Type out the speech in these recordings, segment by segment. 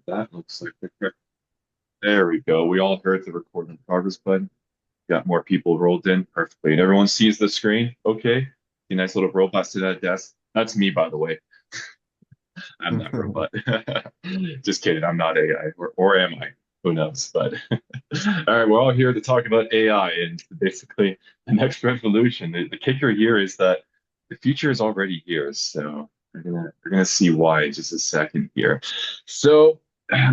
That looks like the correct. There we go. We all heard the record in progress button. Got more people rolled in perfectly, and everyone sees the screen. Okay, a nice little robot sitting at a desk. That's me, by the way. I'm that robot. Just kidding. I'm not AI, or am I? Who knows? But all right, we're all here to talk about AI and basically the next revolution. The kicker here is that the future is already here. So we're gonna see why in just a second here. So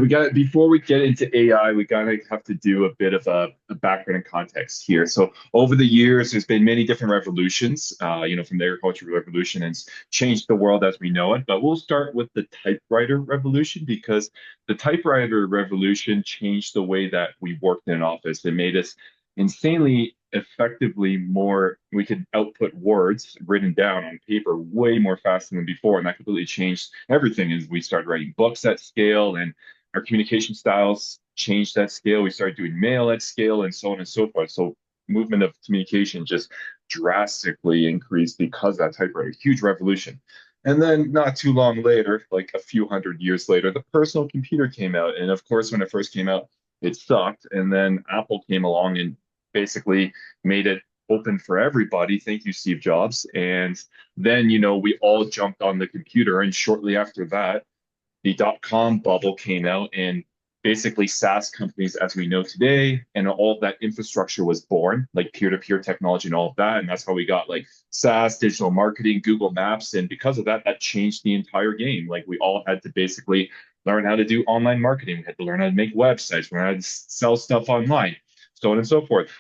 we got before we get into AI, we gotta have to do a bit of a background and context here. So over the years, there's been many different revolutions. From the agricultural revolution, and it's changed the world as we know it. But we'll start with the typewriter revolution because the typewriter revolution changed the way that we worked in an office. It made us insanely effectively more, we could output words written down on paper way more faster than before. And that completely changed everything as we started writing books at scale and our communication styles changed at scale. We started doing mail at scale and so on and so forth. So movement of communication just drastically increased because of that typewriter, huge revolution. And then not too long later, like a few hundred years later, the personal computer came out. And of course, when it first came out, it sucked. And then Apple came along and basically made it open for everybody. Thank you, Steve Jobs. And then, we all jumped on the computer. And shortly after that, the dot-com bubble came out and basically SaaS companies as we know today and all of that infrastructure was born, like peer-to-peer technology and all of that. And that's how we got like SaaS, digital marketing, Google Maps. And because of that, that changed the entire game. Like we all had to basically learn how to do online marketing. We had to learn how to make websites, learn how to sell stuff online, so on and so forth.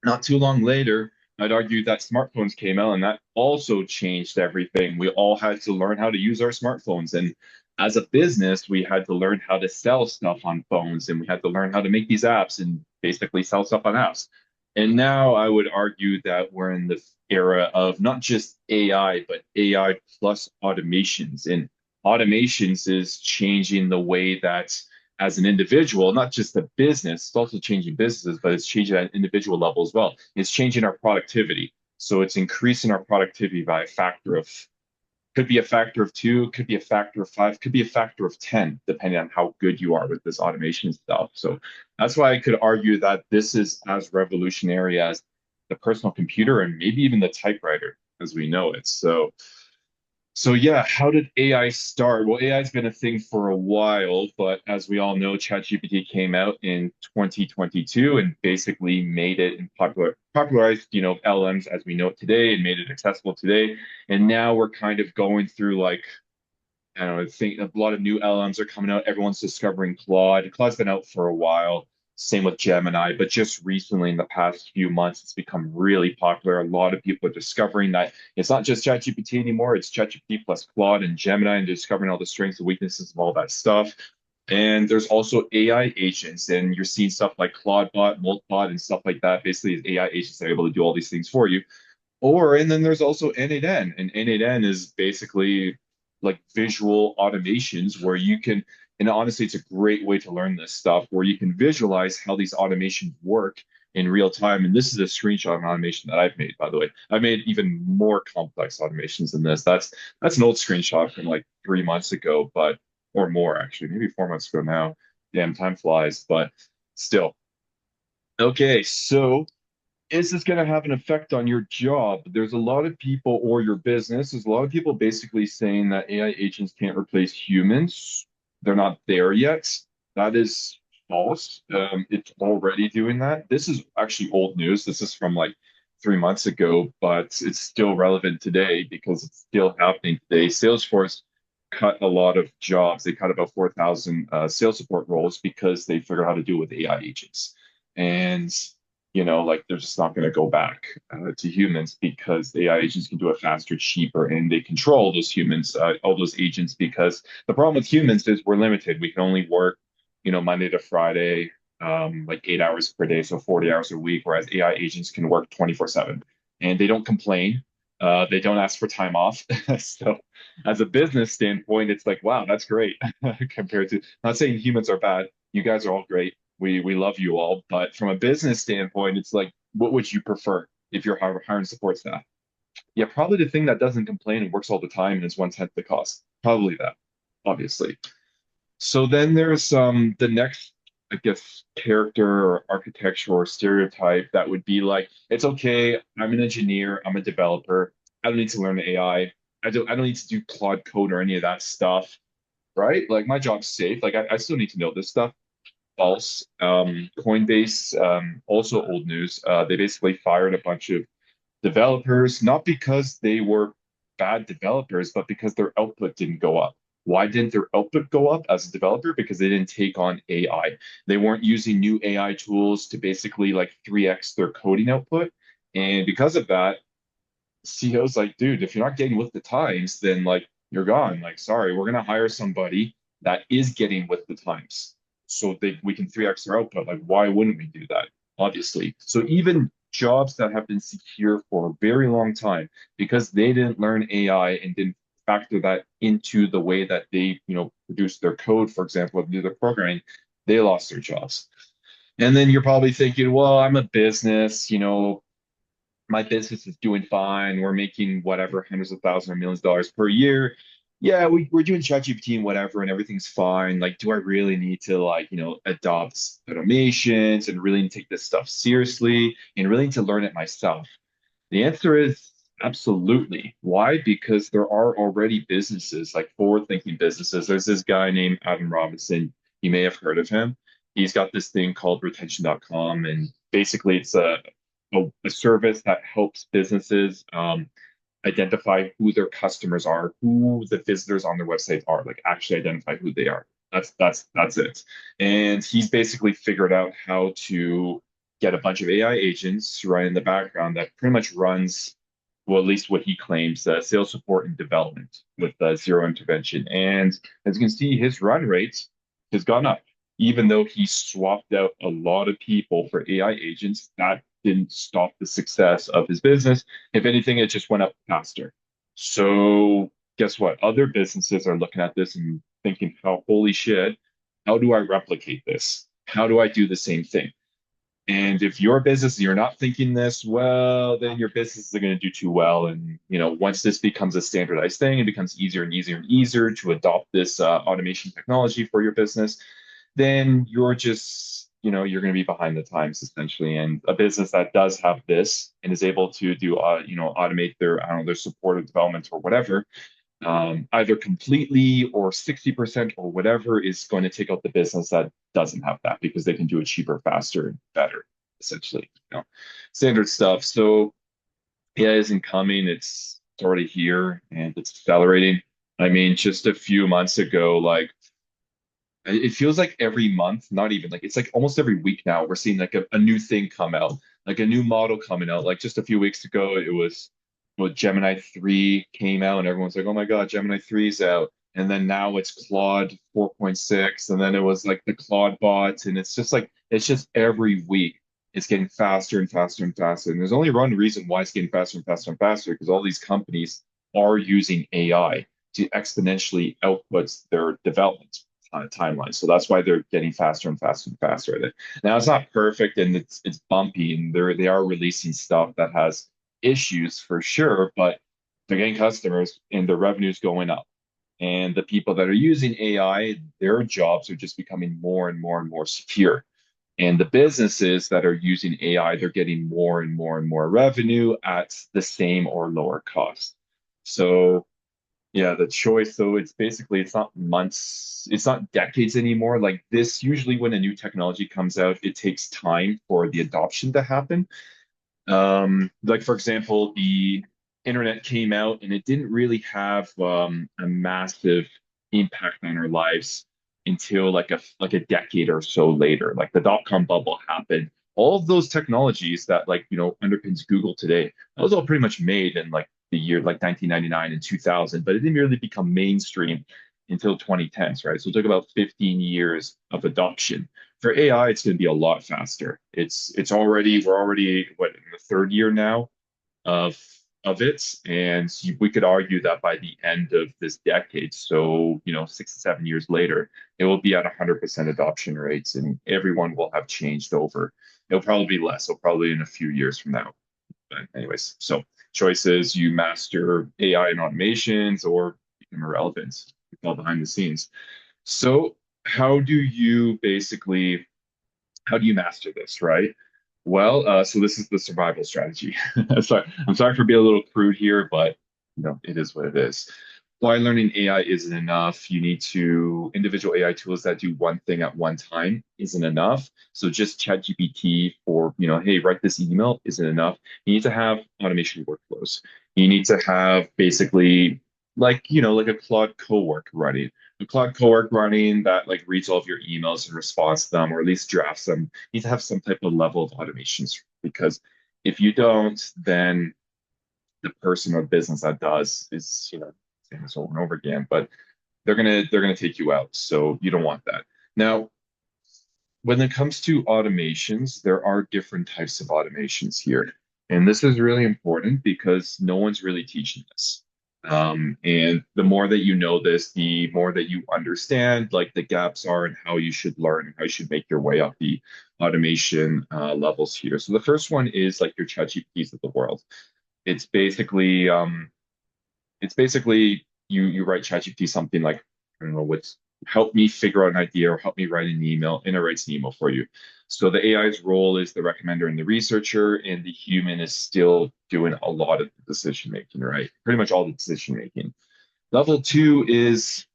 Not too long later, I'd argue that smartphones came out and that also changed everything. We all had to learn how to use our smartphones. And as a business, we had to learn how to sell stuff on phones and we had to learn how to make these apps and basically sell stuff on apps. And now I would argue that we're in the era of not just AI, but AI plus automations. And automations is changing the way that as an individual, not just the business, it's also changing businesses, but it's changing at an individual level as well. It's changing our productivity. So it's increasing our productivity by a factor of, could be a factor of two, could be a factor of five, could be a factor of 10, depending on how good you are with this automation stuff. So that's why I could argue that this is as revolutionary as the personal computer and maybe even the typewriter as we know it. So yeah, how did AI start? Well, AI has been a thing for a while, but as we all know, ChatGPT came out in 2022 and basically made it popularized, LMs as we know it today and made it accessible today. And now we're kind of going through like, I don't know, I think a lot of new LMs are coming out. Everyone's discovering Claude. Claude's been out for a while. Same with Gemini, but just recently in the past few months, it's become really popular. A lot of people are discovering that it's not just ChatGPT anymore. It's ChatGPT plus Claude and Gemini and discovering all the strengths and weaknesses of all that stuff. And there's also AI agents, and you're seeing stuff like ClaudeBot, Moltbot, and stuff like that. Basically, AI agents that are able to do all these things for you. And then there's also N8N, and N8N is basically like visual automations where you can, and honestly, it's a great way to learn this stuff where you can visualize how these automations work in real time. And this is a screenshot of an automation that I've made, by the way. I made even more complex automations than this. That's an old screenshot from like 3 months ago, but or more actually, maybe 4 months ago now. Damn, time flies, but still. Okay, so is this going to have an effect on your job? There's a lot of people, or your business, there's a lot of people basically saying that AI agents can't replace humans. They're not there yet. That is false. It's already doing that. This is actually old news. This is from like 3 months ago, but it's still relevant today because it's still happening today. Salesforce cut a lot of jobs. They cut about 4,000 sales support roles because they figure out how to do it with AI agents. And like they're just not going to go back to humans because the AI agents can do it faster, cheaper, and they control those humans, all those agents. Because the problem with humans is we're limited. We can only work, Monday to Friday, like 8 hours per day, so 40 hours a week, whereas AI agents can work 24/7 and they don't complain. They don't ask for time off. So, as a business standpoint, it's like, wow, that's great compared to, not saying humans are bad. You guys are all great. We love you all, but from a business standpoint, it's like, what would you prefer if you're hiring support staff? Yeah, probably the thing that doesn't complain and works all the time and is 1/10 the cost. Probably that, obviously. So then there's the next, I guess, character or architecture or stereotype that would be like, it's okay, I'm an engineer, I'm a developer, I don't need to learn AI. I don't need to do Claude code or any of that stuff, right? Like my job's safe. Like I still need to know this stuff. False. Coinbase, also old news. They basically fired a bunch of developers, not because they were bad developers, but because their output didn't go up. Why didn't their output go up as a developer? Because they didn't take on AI. They weren't using new AI tools to basically like 3x their coding output. And because of that, CEO's like, dude, if you're not getting with the times, then like you're gone. Like, sorry, we're gonna hire somebody that is getting with the times, so we can 3x their output. Like, why wouldn't we do that? Obviously. So even jobs that have been secure for a very long time, because they didn't learn AI and didn't factor that into the way that they, produce their code, for example, do their programming, they lost their jobs. And then you're probably thinking, well, I'm a business, my business is doing fine. We're making whatever hundreds of thousands or millions of dollars per year. Yeah, we're doing ChatGPT and whatever, and everything's fine. Like, do I really need to like, adopt automations and really need to take this stuff seriously and really need to learn it myself? The answer is absolutely. Why? Because there are already businesses, like forward-thinking businesses. There's this guy named Adam Robinson. You may have heard of him. He's got this thing called retention.com, and basically it's a service that helps businesses identify who their customers are, who the visitors on their website are, like actually identify who they are. That's it. And he's basically figured out how to get a bunch of AI agents to run in the background that pretty much runs, well, at least what he claims, sales support and development with zero intervention. And as you can see, his run rate has gone up. Even though he swapped out a lot of people for AI agents, that didn't stop the success of his business. If anything, it just went up faster. So guess what? Other businesses are looking at this and thinking, how holy shit, how do I replicate this? How do I do the same thing? And if your business, you're not thinking this, well, then your business is going to do too well. And once this becomes a standardized thing, it becomes easier and easier and easier to adopt this automation technology for your business. Then you're just, you're going to be behind the times essentially. And a business that does have this and is able to do, automate their, I don't know, their support or development or whatever, either completely or 60% or whatever is going to take out the business that doesn't have that because they can do it cheaper, faster, and better, essentially. Standard stuff. So AI isn't coming, it's already here and it's accelerating. I mean, just a few months ago, like it feels like every month, not even like it's like almost every week now, we're seeing like a new thing come out, like a new model coming out. Like just a few weeks ago, it was well, Gemini 3 came out, and everyone's like, oh my God, Gemini 3's out. And then now it's Claude 4.6, and then it was like the Claude bot, and it's just like it's just every week it's getting faster and faster and faster. And there's only one reason why it's getting faster and faster and faster, because all these companies are using AI to exponentially output their development timeline. So that's why they're getting faster and faster and faster at it. Now it's not perfect and it's bumpy, and they are releasing stuff that has issues for sure, but they're getting customers and their revenue's going up. And the people that are using AI, their jobs are just becoming more and more and more secure. And the businesses that are using AI, they're getting more and more and more revenue at the same or lower cost. So yeah, the choice. So it's basically, it's not months, it's not decades anymore. Like this, usually when a new technology comes out, it takes time for the adoption to happen. Like for example, the internet came out and it didn't really have a massive impact on our lives until like a decade or so later. Like the dot-com bubble happened. All of those technologies that underpins Google today, that was all pretty much made in like the year like 1999 and 2000, but it didn't really become mainstream until 2010s, right? So it took about 15 years of adoption. For AI, it's going to be a lot faster. We're already what in the third year now of it, and we could argue that by the end of this decade, so 6 to 7 years later, it will be at 100% adoption rates, and everyone will have changed over. It'll probably be less. It'll probably in a few years from now. But anyways, so choices: you master AI and automations, or become irrelevant. It's all behind the scenes. So how do you basically how do you master this, right? Well, so this is the survival strategy. I'm sorry for being a little crude here, but it is what it is. Why learning AI isn't enough. You need to individual AI tools that do one thing at one time isn't enough. So just ChatGPT for, hey, write this email isn't enough. You need to have automation workflows. You need to have basically like a Claude cowork running. A Claude cowork running that like reads all of your emails and responds to them, or at least drafts them. You need to have some type of level of automations because if you don't, then the person or business that does is, saying this over and over again, but they're gonna take you out. So you don't want that. Now, when it comes to automations, there are different types of automations here. And this is really important because no one's really teaching this. And the more that you know this, the more that you understand like the gaps are and how you should learn and how you should make your way up the automation levels here. So the first one is like your ChatGPTs of the world. It's basically you write ChatGPT something like, I don't know, what's help me figure out an idea or help me write an email, and it writes an email for you. So the AI's role is the recommender and the researcher, and the human is still doing a lot of the decision making, right? Pretty much all the decision making. Level two is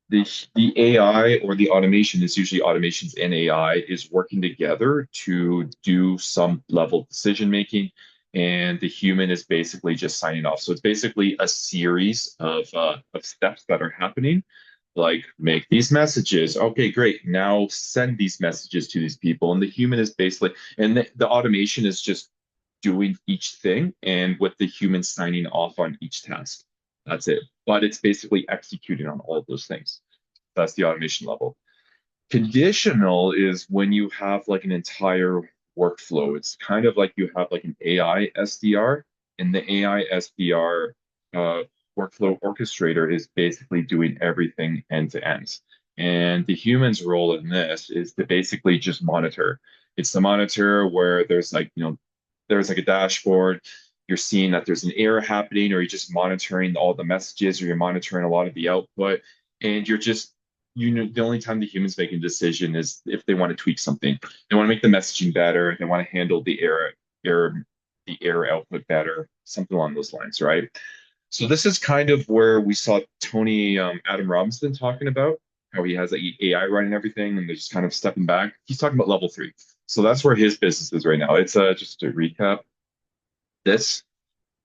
the AI or the automation is usually automations and AI is working together to do some level of decision making, and the human is basically just signing off. So it's basically a series of steps that are happening, like make these messages. Okay, great. Now send these messages to these people, and the human is basically, and the automation is just doing each thing, and with the human signing off on each task. That's it. But it's basically executing on all of those things. That's the automation level. Conditional is when you have like an entire workflow. It's kind of like you have like an AI SDR, and the AI SDR workflow orchestrator is basically doing everything end to end. And the human's role in this is to basically just monitor. It's the monitor where there's like a dashboard. You're seeing that there's an error happening, or you're just monitoring all the messages, or you're monitoring a lot of the output, and you're just the only time the humans make a decision is if they want to tweak something. They want to make the messaging better. They want to handle error, the error output better, something along those lines, right? So this is kind of where we saw Tony Adam Robinson talking about how he has like, AI running everything, and they're just kind of stepping back. He's talking about level three. So that's where his business is right now. It's just to recap this.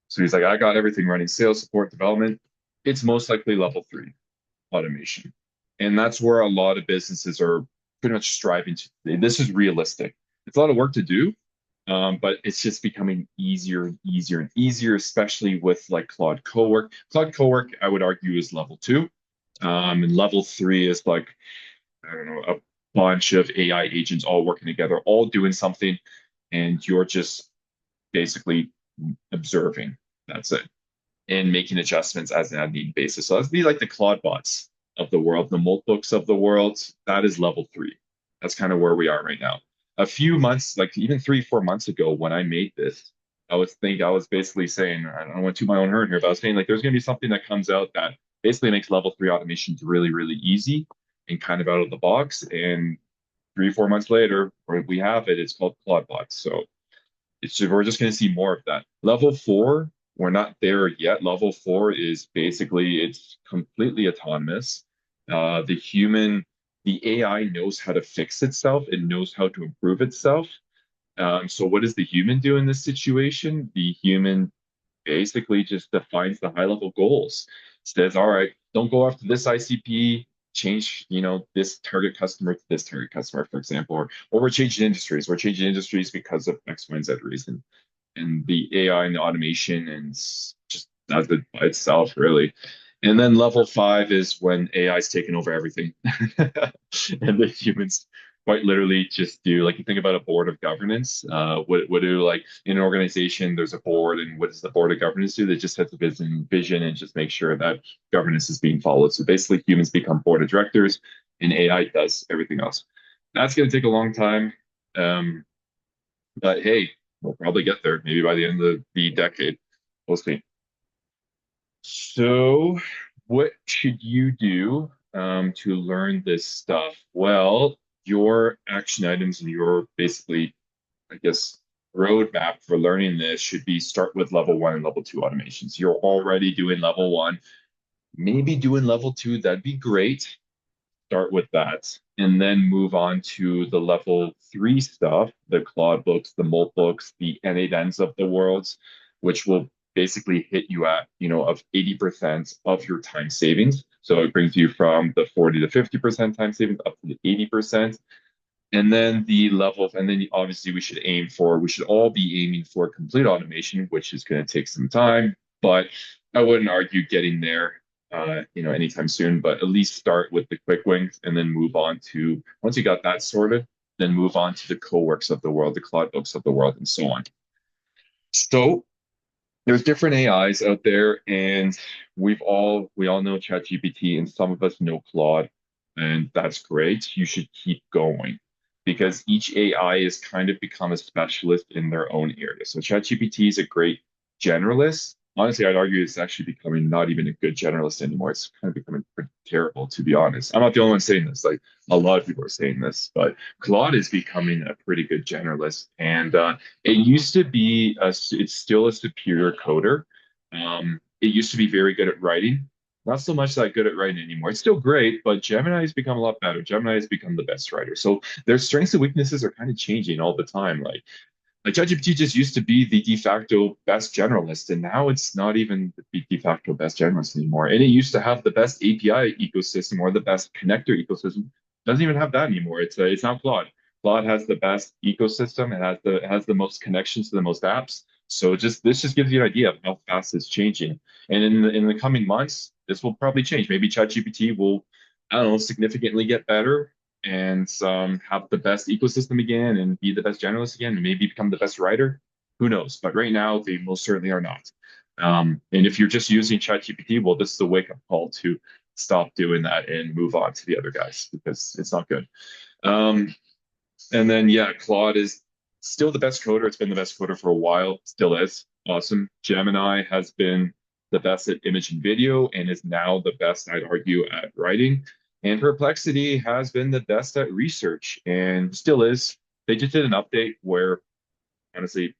So he's like, I got everything running: sales, support, development. It's most likely level three automation. And that's where a lot of businesses are pretty much striving to. This is realistic. It's a lot of work to do, but it's just becoming easier and easier and easier, especially with like Claude Cowork. Claude Cowork, I would argue, is level two. And level three is like, I don't know, a bunch of AI agents all working together, all doing something, and you're just basically observing. That's it. And making adjustments as an need basis. So that'd be like the Claude bots of the world, the Moltbooks of the world. That is level three. That's kind of where we are right now. A few months, like even 3, 4 months ago, when I made this, I was basically saying, I don't want to my own horn here, but I was saying like there's going to be something that comes out that basically makes level three automations really, really easy and kind of out of the box. And 3, 4 months later, we have it. It's called Claude bots. So we're just going to see more of that. Level four, we're not there yet. Level four is basically it's completely autonomous. The AI knows how to fix itself. It knows how to improve itself. So what does the human do in this situation? The human basically just defines the high level goals. Says, all right, don't go after this ICP, change, this target customer to this target customer, for example, or we're changing industries. We're changing industries because of X, Y, and Z reason. And the AI and the automation and just as it by itself, really. And then level five is when AI is taking over everything. And the humans quite literally just do like you think about a board of governance. What do like in an organization? There's a board, and what does the board of governance do? They just set the vision and just make sure that governance is being followed. So basically, humans become board of directors, and AI does everything else. That's going to take a long time, but hey, we'll probably get there. Maybe by the end of the decade, we'll see. So, what should you do? to learn this stuff? Well, your action items and your basically, I guess, roadmap for learning this should be start with level one and level two automations. You're already doing level one, maybe doing level two, that'd be great. Start with that and then move on to the level three stuff, the Claude books, the Molt books, the N8Ns of the worlds, which will basically hit you at, of 80% of your time savings. So it brings you from the 40 to 50% time savings up to the 80%. And then and then obviously we should all be aiming for complete automation, which is going to take some time, but I wouldn't argue getting there, anytime soon, but at least start with the quick wins and then move on to, once you got that sorted, then move on to the co-works of the world, the Claude books of the world, and so on. So there's different AIs out there, and we all know ChatGPT, and some of us know Claude, and that's great. You should keep going because each AI has kind of become a specialist in their own area. So ChatGPT is a great generalist. Honestly, I'd argue it's actually becoming not even a good generalist anymore. It's kind of becoming pretty terrible, to be honest. I'm not the only one saying this. Like a lot of people are saying this, but Claude is becoming a pretty good generalist, and it used to be it's still a superior coder. It used to be very good at writing. Not so much that good at writing anymore. It's still great, but Gemini has become a lot better. Gemini has become the best writer. So their strengths and weaknesses are kind of changing all the time. Like ChatGPT just used to be the de facto best generalist, and now it's not even the de facto best generalist anymore. And it used to have the best API ecosystem or the best connector ecosystem. Doesn't even have that anymore. It's now Claude. Claude has the best ecosystem. It has the most connections to the most apps. So this just gives you an idea of how fast it's changing. And in the coming months, this will probably change. Maybe ChatGPT will, I don't know, significantly get better and have the best ecosystem again and be the best generalist again and maybe become the best writer. Who knows? But right now, they most certainly are not. And if you're just using ChatGPT, well, this is a wake up call to stop doing that and move on to the other guys because it's not good. And then, yeah, Claude is still the best coder. It's been the best coder for a while, still is. Awesome. Gemini has been the best at image and video and is now the best, I'd argue, at writing. And Perplexity has been the best at research and still is. They just did an update where, honestly,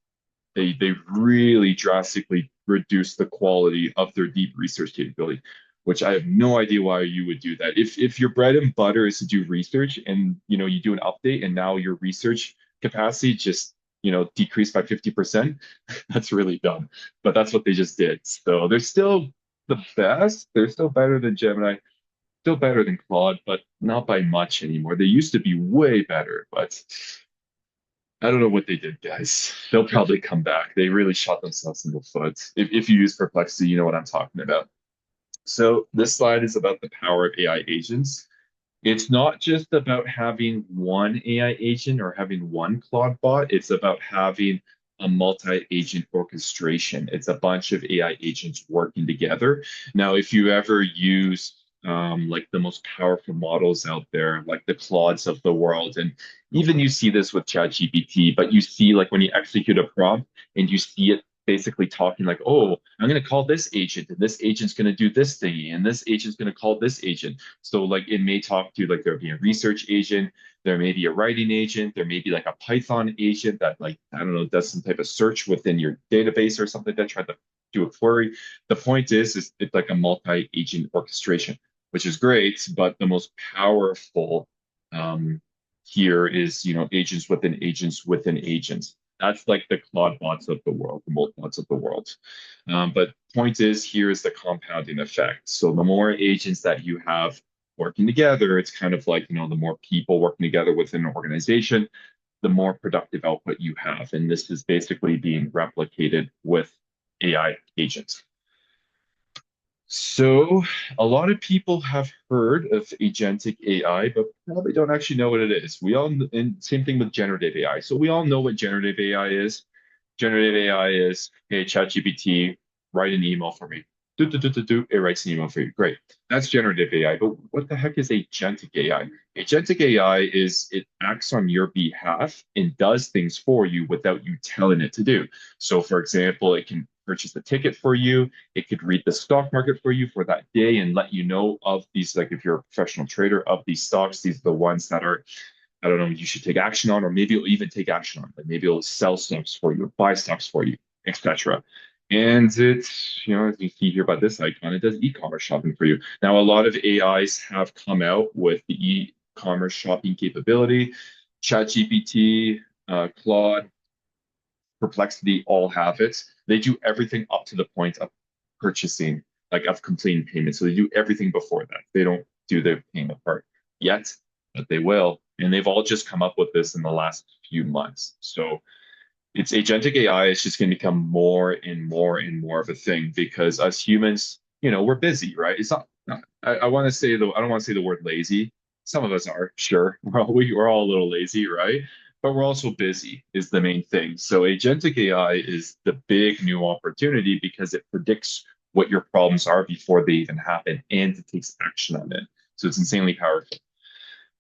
they really drastically reduced the quality of their deep research capability, which I have no idea why you would do that. If your bread and butter is to do research and you do an update and now your research capacity just decreased by 50%, that's really dumb. But that's what they just did. So they're still the best. They're still better than Gemini, still better than Claude, but not by much anymore. They used to be way better, but I don't know what they did, guys. They'll probably come back. They really shot themselves in the foot. If you use Perplexity, you know what I'm talking about. So this slide is about the power of AI agents. It's not just about having one AI agent or having one Claude bot. It's about having a multi-agent orchestration. It's a bunch of AI agents working together. Now, if you ever use like the most powerful models out there, like the Claudes of the world, and even you see this with ChatGPT, but you see like when you execute a prompt and you see it basically talking like, oh, I'm going to call this agent, and this agent's going to do this thing, and this agent's going to call this agent. So like it may talk to like there'll be a research agent, there may be a writing agent, there may be like a Python agent that like, I don't know, does some type of search within your database or something that tried to do a query. The point is it's like a multi-agent orchestration, which is great, but the most powerful here is, agents within agents within agents. That's like the Claude bots of the world, the Molt bots of the world. But point is, here is the compounding effect. So the more agents that you have working together, it's kind of like, the more people working together within an organization, the more productive output you have. And this is basically being replicated with AI agents. So a lot of people have heard of agentic AI, but probably don't actually know what it is. And same thing with generative AI. So we all know what generative AI is. Generative AI is, hey, ChatGPT, write an email for me. It writes an email for you. Great. That's generative AI. But what the heck is agentic AI? Agentic AI is it acts on your behalf and does things for you without you telling it to do. So for example, it can purchase the ticket for you. It could read the stock market for you for that day and let you know of these, like if you're a professional trader of these stocks, these are the ones that are, I don't know, you should take action on, or maybe it'll even take action on. Like maybe it'll sell stocks for you, or buy stocks for you, etc. And it's, as you see here by this icon, it does e-commerce shopping for you. Now, a lot of AIs have come out with the e-commerce shopping capability. ChatGPT, Claude, Perplexity all have it. They do everything up to the point of purchasing, like of completing payment. So they do everything before that. They don't do the payment part yet, but they will. And they've all just come up with this in the last few months. So it's agentic AI is just going to become more and more and more of a thing because us humans, we're busy, right? It's not I want to say I don't want to say the word lazy. Some of us are, sure. We're all a little lazy, right? But we're also busy is the main thing. So agentic AI is the big new opportunity because it predicts what your problems are before they even happen and it takes action on it. So it's insanely powerful.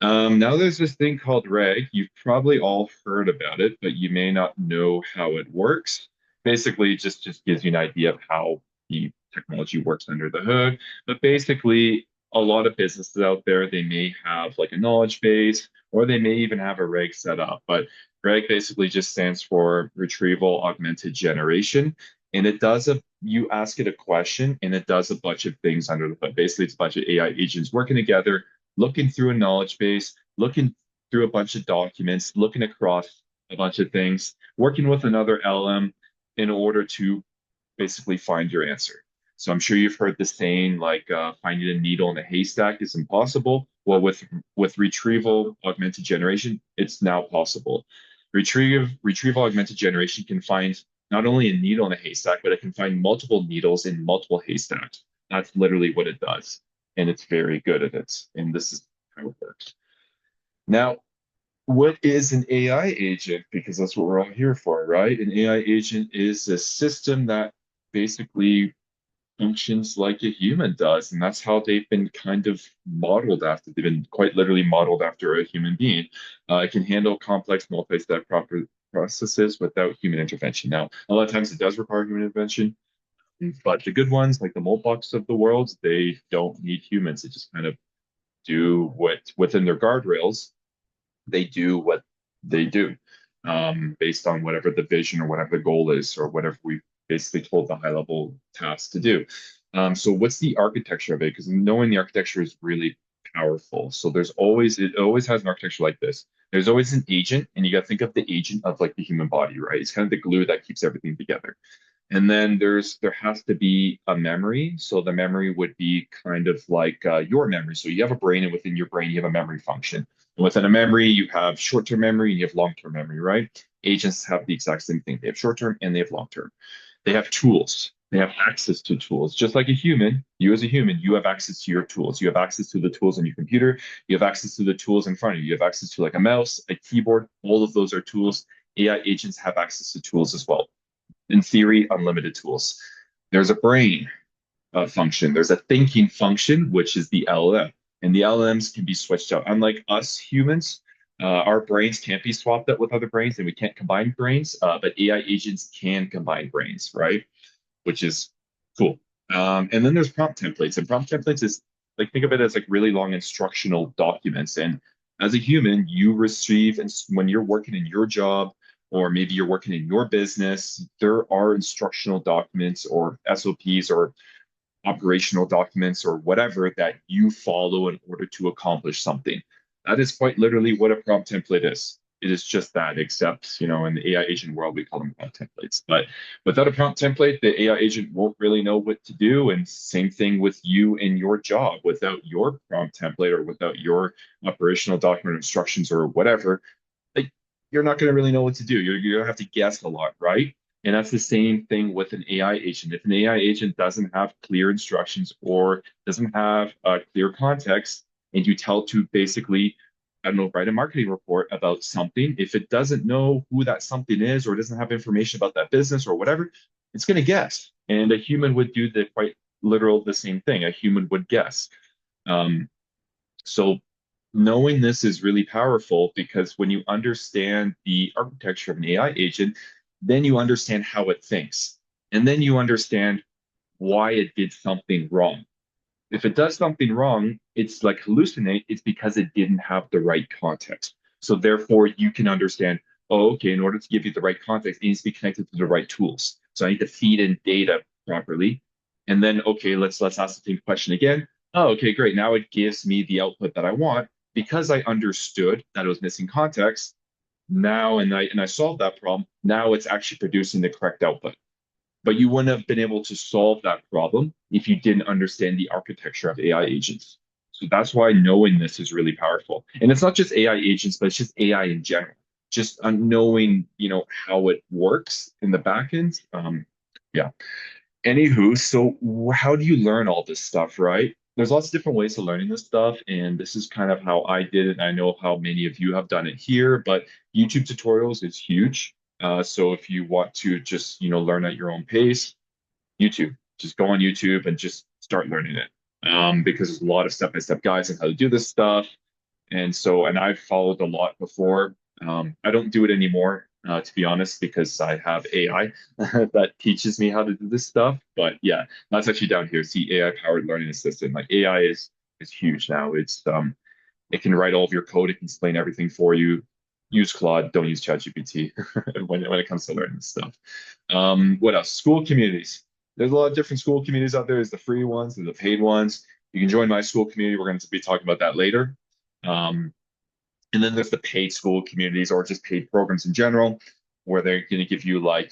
Now there's this thing called RAG. You've probably all heard about it, but you may not know how it works. Basically, it just gives you an idea of how the technology works under the hood. But basically, a lot of businesses out there, they may have like a knowledge base, or they may even have a RAG set up. But RAG basically just stands for Retrieval Augmented Generation. And it does you ask it a question and it does a bunch of things under the hood. Basically, it's a bunch of AI agents working together, looking through a knowledge base, looking through a bunch of documents, looking across a bunch of things, working with another LM in order to basically find your answer. So I'm sure you've heard the saying like finding a needle in a haystack is impossible. Well, with retrieval augmented generation, it's now possible. Retrieval augmented generation can find not only a needle in a haystack, but it can find multiple needles in multiple haystacks. That's literally what it does, and it's very good at it. And this is how it works. Now, what is an AI agent? Because that's what we're all here for, right? An AI agent is a system that basically functions like a human does, and that's how they've been kind of modeled after. They've been quite literally modeled after a human being. It can handle complex multi-step processes without human intervention. Now, a lot of times it does require human intervention, but the good ones, like the Moltbucks of the world, they don't need humans. They just kind of do what within their guardrails they do what they do based on whatever the vision or whatever the goal is or whatever we basically told the high level task to do. So what's the architecture of it? Because knowing the architecture is really powerful. So it always has an architecture like this. There's always an agent, and you got to think of the agent of like the human body, right? It's kind of the glue that keeps everything together. And then there has to be a memory. So the memory would be kind of like your memory. So you have a brain, and within your brain, you have a memory function. And within a memory, you have short-term memory and you have long-term memory, right? Agents have the exact same thing. They have short-term and they have long-term. They have tools. They have access to tools. Just like a human, you as a human, you have access to your tools. You have access to the tools on your computer. You have access to the tools in front of you. You have access to like a mouse, a keyboard. All of those are tools. AI agents have access to tools as well. In theory, unlimited tools. There's a brain function. There's a thinking function, which is the LLM. And the LLMs can be switched out. Unlike us humans, our brains can't be swapped out with other brains and we can't combine brains, but AI agents can combine brains, right? Which is cool. And then there's prompt templates. And prompt templates is like, think of it as like really long instructional documents. And as a human, you receive, and when you're working in your job, or maybe you're working in your business, there are instructional documents or SOPs or operational documents or whatever that you follow in order to accomplish something. That is quite literally what a prompt template is. It is just that, except, in the AI agent world, we call them prompt templates. But without a prompt template, the AI agent won't really know what to do. And same thing with you in your job. Without your prompt template or without your operational document instructions or whatever, like you're not going to really know what to do. You're going to have to guess a lot, right? And that's the same thing with an AI agent. If an AI agent doesn't have clear instructions or doesn't have clear context, and you tell to basically, I don't know, write a marketing report about something, if it doesn't know who that something is or doesn't have information about that business or whatever, it's going to guess. And a human would do the quite literal the same thing. A human would guess. So knowing this is really powerful because when you understand the architecture of an AI agent, then you understand how it thinks. and then you understand why it did something wrong. If it does something wrong, it's like hallucinate, it's because it didn't have the right context. So therefore you can understand, oh, okay, in order to give you the right context, it needs to be connected to the right tools. So I need to feed in data properly. And then, okay, let's ask the same question again. Oh, okay, great. Now it gives me the output that I want because I understood that it was missing context. Now and I solved that problem. Now it's actually producing the correct output. But you wouldn't have been able to solve that problem if you didn't understand the architecture of AI agents. So that's why knowing this is really powerful. And it's not just AI agents, but it's just AI in general. Just knowing, how it works in the back end. Yeah. Anywho, so how do you learn all this stuff, right? There's lots of different ways of learning this stuff, and this is kind of how I did it. I know how many of you have done it here, but YouTube tutorials is huge. So if you want to just, learn at your own pace, YouTube, just go on YouTube and just start learning it. Because there's a lot of step-by-step guides on how to do this stuff. And I've followed a lot before. I don't do it anymore, to be honest, because I have AI that teaches me how to do this stuff. But yeah, that's actually down here. See, AI powered learning assistant. Like AI is huge now. It can write all of your code. It can explain everything for you. Use Claude. Don't use ChatGPT when it comes to learning this stuff. What else? School communities. There's a lot of different school communities out there. There's the free ones, there's the paid ones. You can join my school community. We're going to be talking about that later. Um, and then there's the paid school communities or just paid programs in general, where they're going to give you like,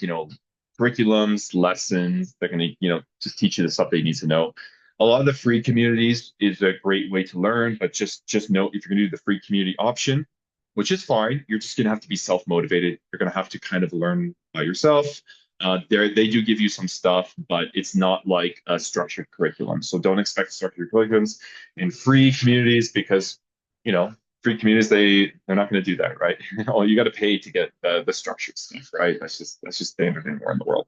curriculums, lessons. They're going to, just teach you the stuff that you need to know. A lot of the free communities is a great way to learn, but just note if you're going to do the free community option, which is fine, you're just going to have to be self-motivated. You're going to have to kind of learn by yourself. They do give you some stuff, but it's not like a structured curriculum. So don't expect structured curriculums in free communities because, you know, free communities they're not going to do that, right? Oh, you got to pay to get the structured stuff, right? That's just standard anywhere in the world.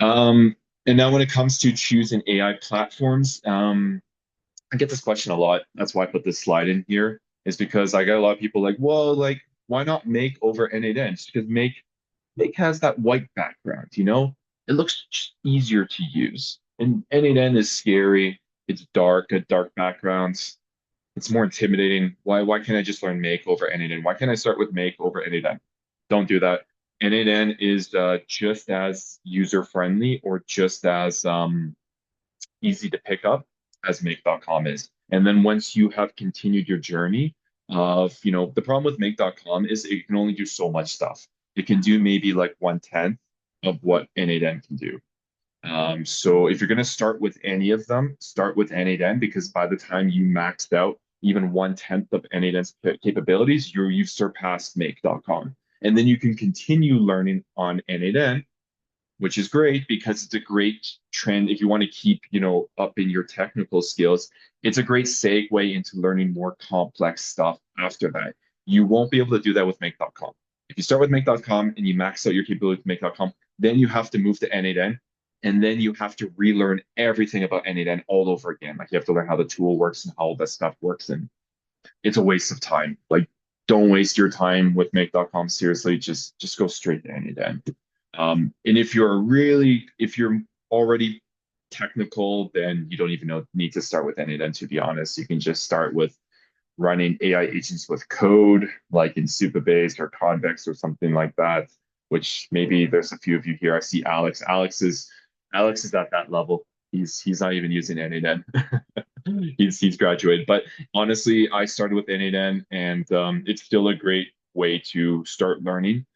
And now when it comes to choosing AI platforms, I get this question a lot. That's why I put this slide in here, is because I get a lot of people like, well, like, why not make over N8N? Just because make has that white background, It looks just easier to use. And N8N is scary. It's dark, a dark background. It's more intimidating. Why can't I just learn make over N8N? Why can't I start with make over N8N? Don't do that. N8N is just as user friendly or just as easy to pick up as make.com is. And then once you have continued your journey of, the problem with make.com is it can only do so much stuff. It can do maybe like 1/10 of what N8N can do. So if you're going to start with any of them, start with N8N because by the time you maxed out even 1/10 of N8N's capabilities, you've surpassed make.com. And then you can continue learning on N8N, which is great because it's a great trend if you want to keep, up in your technical skills. It's a great segue into learning more complex stuff after that. You won't be able to do that with make.com. If you start with make.com and you max out your capability with make.com, then you have to move to N8N and then you have to relearn everything about N8N all over again. Like you have to learn how the tool works and how all that stuff works. And it's a waste of time. Like don't waste your time with make.com. Seriously, just go straight to N8N. And if you're already technical, then you don't even need to start with N8N, to be honest. You can just start with running AI agents with code, like in Supabase or Convex or something like that, which maybe there's a few of you here. I see Alex. Alex is at that level. He's not even using N8N. He's graduated. But honestly, I started with N8N, and it's still a great way to start learning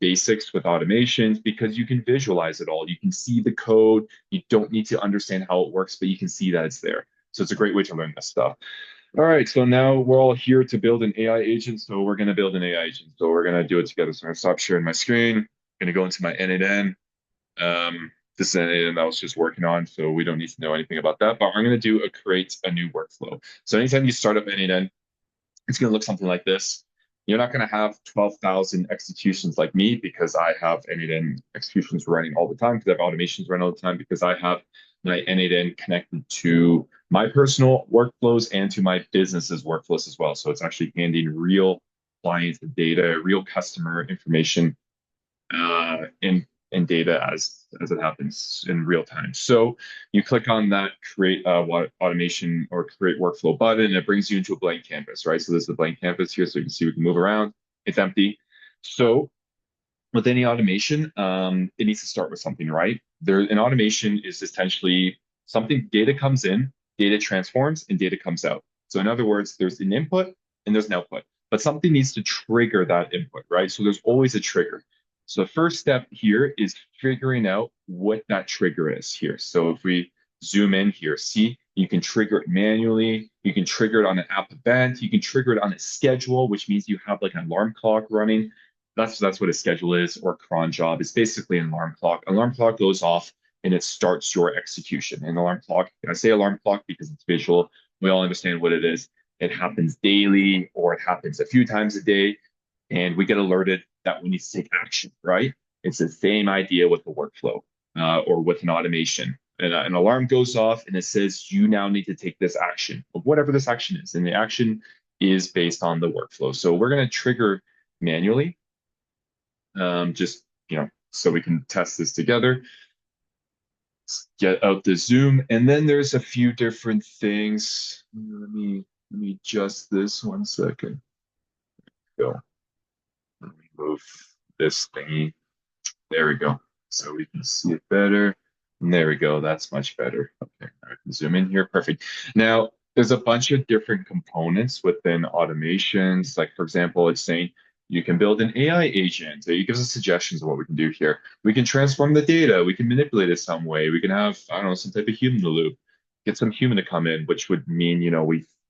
basics with automations because you can visualize it all. You can see the code. You don't need to understand how it works, but you can see that it's there. So it's a great way to learn this stuff. All right, so now we're all here to build an AI agent. So we're going to build an AI agent. So we're going to do it together. So I'm going to stop sharing my screen. I'm going to go into my N8N. This is N8N that I was just working on, so we don't need to know anything about that. But I'm going to do create a new workflow. So anytime you start up N8N, it's going to look something like this. You're not going to have 12,000 executions like me because I have N8N executions running all the time, because I have automations running all the time, because I have my N8N connected to my personal workflows and to my business's workflows as well. So it's actually handing real client data, real customer information. And and data as it happens in real time. So you click on that create automation or create workflow button, and it brings you into a blank canvas, right? So this is a blank canvas here, so you can see we can move around. It's empty. So with any automation, it needs to start with something, right? An automation is essentially something data comes in, data transforms, and data comes out. So in other words, there's an input and there's an output, but something needs to trigger that input, right? So there's always a trigger. So the first step here is figuring out what that trigger is here. So if we zoom in here, see, you can trigger it manually. You can trigger it on an app event. You can trigger it on a schedule, which means you have like an alarm clock running. That's what a schedule is, or cron job. It's basically an alarm clock. Alarm clock goes off and it starts your execution. An alarm clock, I say alarm clock because it's visual. We all understand what it is. It happens daily or it happens a few times a day, and we get alerted that we need to take action, right? It's the same idea with the workflow or with an automation. And an alarm goes off and it says you now need to take this action, of whatever this action is. And the action is based on the workflow. So we're going to trigger manually, just, so we can test this together. Let's get out the Zoom, and then there's a few different things. Let me adjust this 1 second. Go. Let me move this thingy. There we go. So we can see it better. And there we go. That's much better. Okay, I can zoom in here. Perfect. Now, there's a bunch of different components within automations. Like, for example, it's saying you can build an AI agent. It gives us suggestions of what we can do here. We can transform the data. We can manipulate it some way. We can have, I don't know, some type of human in the loop. Get some human to come in, which would mean,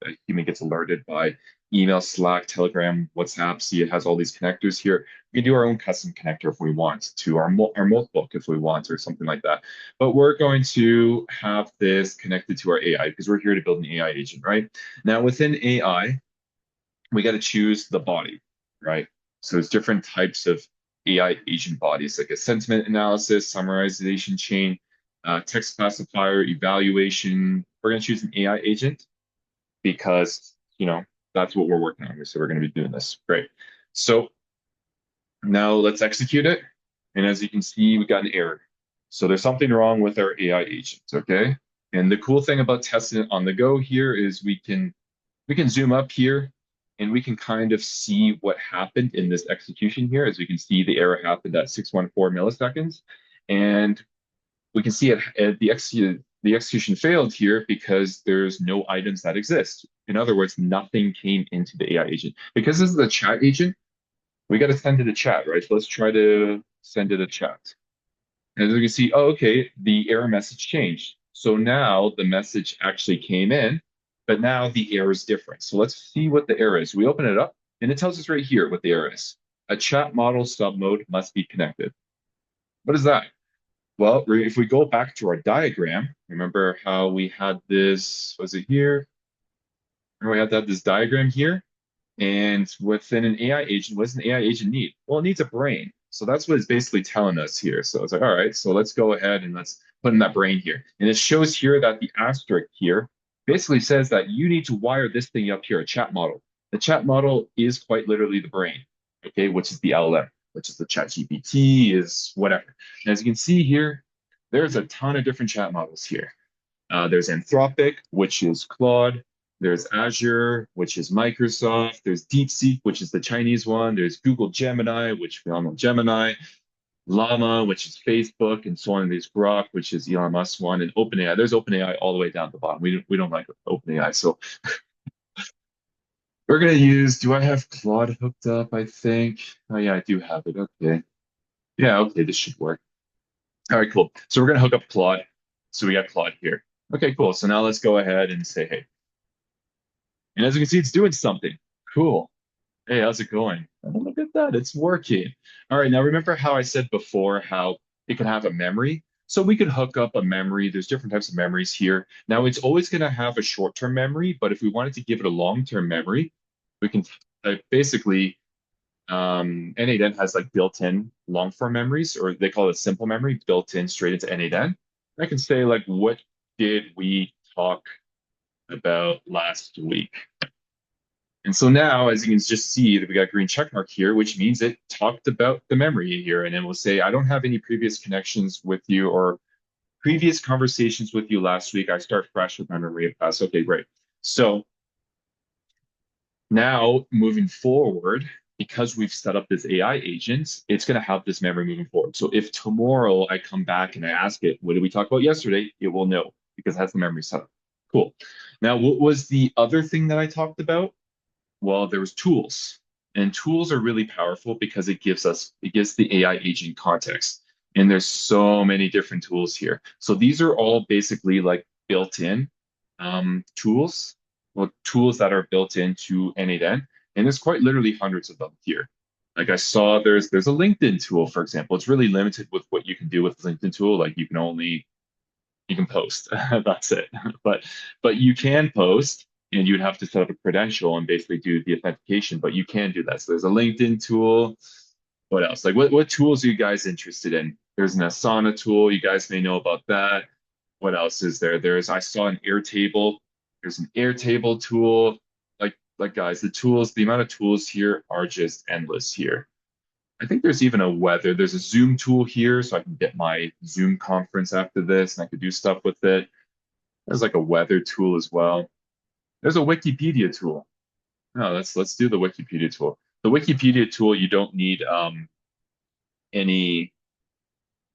a human gets alerted by email, Slack, Telegram, WhatsApp. See, it has all these connectors here. We can do our own custom connector if we want to our notebook if we want, or something like that. But we're going to have this connected to our AI because we're here to build an AI agent, right? Now within AI, we got to choose the body, right? So there's different types of AI agent bodies, like a sentiment analysis, summarization chain, text classifier, evaluation. We're going to choose an AI agent because, that's what we're working on. So we're going to be doing this. Great. So now let's execute it. And as you can see, we got an error. So there's something wrong with our AI agents, okay? And the cool thing about testing it on the go here is we can zoom up here and we can kind of see what happened in this execution here. As we can see, the error happened at 614 milliseconds. And we can see the execution failed here because there's no items that exist. In other words, nothing came into the AI agent. Because this is a chat agent, we got to send it a chat, right? So let's try to send it a chat. And as you can see, oh, okay, the error message changed. So now the message actually came in, but now the error is different. So let's see what the error is. We open it up, and it tells us right here what the error is. A chat model sub mode must be connected. What is that? Well, if we go back to our diagram, remember how we had this, was it here? Remember we had to have this diagram here? And within an AI agent, what does an AI agent need? Well, it needs a brain. So that's what it's basically telling us here. So it's like, all right, so let's go ahead and let's put in that brain here. And it shows here that the asterisk here basically says that you need to wire this thing up here, a chat model. The chat model is quite literally the brain, okay, which is the LLM, which is the ChatGPT, is whatever. And as you can see here, there's a ton of different chat models here. There's Anthropic, which is Claude. There's Azure, which is Microsoft. There's DeepSeek, which is the Chinese one. There's Google Gemini, which we all know Gemini. Llama, which is Facebook, and so on. And there's Grok, which is Elon Musk one, and OpenAI. There's OpenAI all the way down at the bottom. We don't like OpenAI, so we're gonna use. Do I have Claude hooked up? I think. Oh yeah, I do have it. Okay. Yeah. Okay, this should work. All right, cool. So we're gonna hook up Claude. So we got Claude here. Okay, cool. So now let's go ahead and say, hey. And as you can see, it's doing something. Cool. Hey, how's it going? Oh, look at that. It's working. All right. Now, remember how I said before how it can have a memory? So we could hook up a memory. There's different types of memories here. Now, it's always going to have a short-term memory, but if we wanted to give it a long-term memory, we can basically, N8N has like built-in long-form memories, or they call it simple memory, built in straight into N8N. I can say like, what did we talk about last week? And so now, as you can just see, that we got green check mark here, which means it talked about the memory here. And it will say, I don't have any previous connections with you or previous conversations with you last week. I start fresh with my memory of past. Okay, great. So now moving forward, because we've set up this AI agent, it's going to have this memory moving forward. So if tomorrow I come back and I ask it, what did we talk about yesterday? It will know because it has the memory set up. Cool. Now, what was the other thing that I talked about? Well, there was tools, and tools are really powerful because it gives the AI agent context. And there's so many different tools here. So these are all basically like built-in tools, well, tools that are built into N8N, and there's quite literally hundreds of them here. Like I saw, there's a LinkedIn tool, for example. It's really limited with what you can do with the LinkedIn tool. Like you can post. That's it. But you can post and you'd have to set up a credential and basically do the authentication, but you can do that. So there's a LinkedIn tool. What else? Like what tools are you guys interested in? There's an Asana tool. You guys may know about that. What else is there? I saw an Airtable. There's an Airtable tool. Like guys, the amount of tools here are just endless here. I think there's even a weather. There's a Zoom tool here, so I can get my Zoom conference after this, and I could do stuff with it. There's like a weather tool as well. There's a Wikipedia tool. No, let's do the Wikipedia tool. The Wikipedia tool, you don't need any